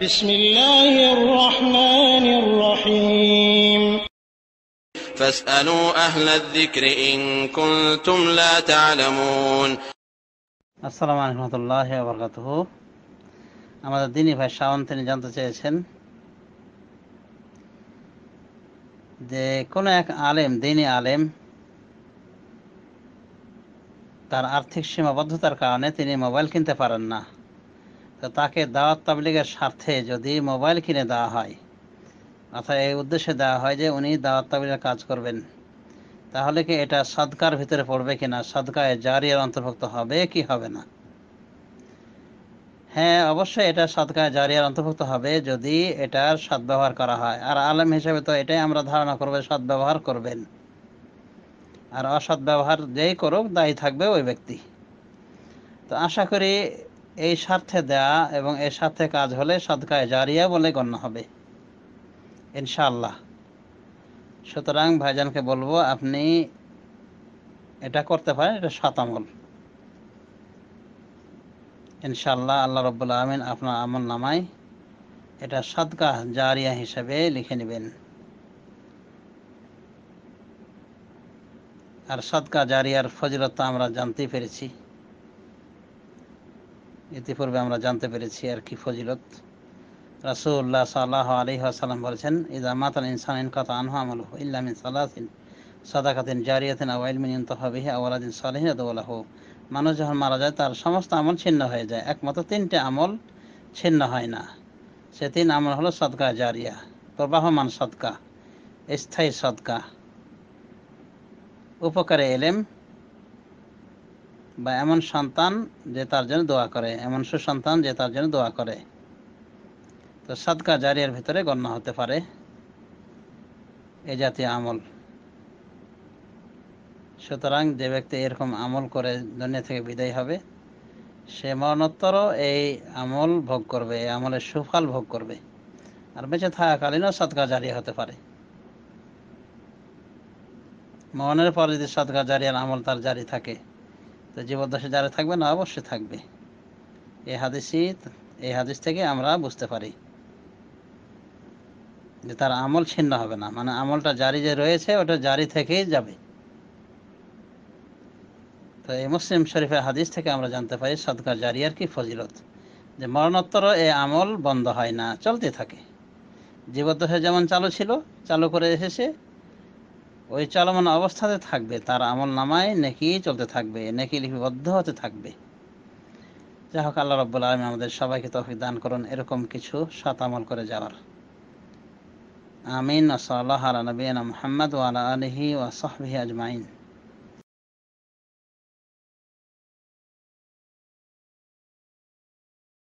بسم الله الرحمن الرحيم فاسألوا أهل الذكر إن كنتم لا تعلمون আসসালামু আলাইকুম ওয়া রাহমাতুল্লাহি ওয়া বারাকাতুহু। আমাদের দিনী ভাই শাওন তিনি জানতে চেয়েছেন যে কোনো এক আলেম, দিনী আলেম, তার আর্থিক সীমাবদ্ধতার কারণে তিনি মোবাইল কিনতে পারেন না। তো তাকে দাওয়াত তাবলীগের স্বার্থে যদি মোবাইল কিনে দেওয়া হয়, অর্থাৎ এই উদ্দেশ্যে দেওয়া হয় যে উনি দাওয়াত তাবলীগের কাজ করবেন, তাহলে কি এটা সাদকার ভিতরে পড়বে কিনা, সাদকায়ে জারিয়ার অন্তর্ভুক্ত হবে কি হবে না? হ্যাঁ, অবশ্যই এটা সাদকায়ে জারিয়ার অন্তর্ভুক্ত হবে যদি এটার সদ্ব্যবহার করা হয়। আর আলেম হিসেবে তো এটাই আমরা ধারণা করব, সদ্ব্যবহার করবেন। আর অসদ্ব্যবহার যেই করুক দায়ী থাকবে ওই ব্যক্তি। তো আশা করি এই স্বার্থে দেয়া এবং এই স্বার্থে কাজ হলে সাদকায়ে জারিয়া বলে গণ্য হবে ইনশাআল্লাহ। সুতরাং ভাইজানকে বলবো আপনি এটা করতে পারেন, এটা সৎ আমল ইনশাআল্লাহ। আল্লাহ রাব্বুল আলামিন আপনার আমল নামায় এটা সাদকা জারিয়া হিসেবে লিখে নেবেন। আর সাদকা জারিয়ার ফজিলত আমরা জানতেই পেরেছি, ইতিপূর্বে আমরা জানতে পেরেছি আর কি ফজিলত। রাসূলুল্লাহ সাল্লাল্লাহু আলাইহি ওয়াসাল্লাম বলেছেন, ইযা মাতাল ইনসানু ইনকাতা আনহু আমালুহু ইল্লা মিন সালাসিন সাদাকাতিন জারিয়াতিন আও ইলমিন ইনতাফা বিহি আও ওয়ালাদিন সালিহিন ইয়াদউ লাহু। মানুষ যখন মারা যায় তার সমস্ত আমল ছিন্ন হয়ে যায়, একমাত্র তিনটে আমল ছিন্ন হয় না। সে তিন আমল হলো সাদকা জারিয়া, প্রবাহমান সদকা, স্থায়ী সদকা, উপকারে এলেম, বা এমন সন্তান যে তার জন্য দোয়া করে, এমন সুসন্তান যে তার জন্য দোয়া করে। তো সাদকা জারিয়ার ভিতরে গণ্য হতে পারে এই জাতীয় আমল। সুতরাং যে ব্যক্তি এরকম আমল করে দুনিয়া থেকে বিদায় হবে, সে মরণোত্তরও এই আমল ভোগ করবে, এই আমলের সুফল ভোগ করবে। আর বেঁচে থাকাকালীনও সাদকা জারিয়া হতে পারে। মরণের পর যদি সাদকা জারিয়ার আমল তার জারি থাকে, তো জীবদ্দশা জারি থাকবে না? অবশ্যই থাকবে। এই হাদিস থেকে আমরা বুঝতে পারি যে তার আমল ছিন্ন হবে না, মানে আমলটা জারি যে রয়েছে ওটা জারি থেকেই যাবে। তো এই মুসলিম শরীফের হাদিস থেকে আমরা জানতে পারি সাদকা জারিয়ার কি ফজিলত, যে মরণোত্তর এই আমল বন্ধ হয় না, চলতে থাকে। জীবদ্দশায় যেমন চালু ছিল, চালু করে এসেছে, ওই চলমান অবস্থাতে থাকবে, তার আমল নামায় নেকি চলতে থাকবে, নেকি লিপিবদ্ধ হতে থাকবে। যাই হোক, আল্লাহ রাব্বুল আলামিন আমাদের সবাইকে তৌফিক দান করুন এরকম কিছু সৎ আমল করে যাওয়ার। আমিন। সাল্লাল্লাহু আলা নবিয়িনা মুহাম্মদ ওয়া আলা আলিহি ওয়া সাহবিহি আজমাইন।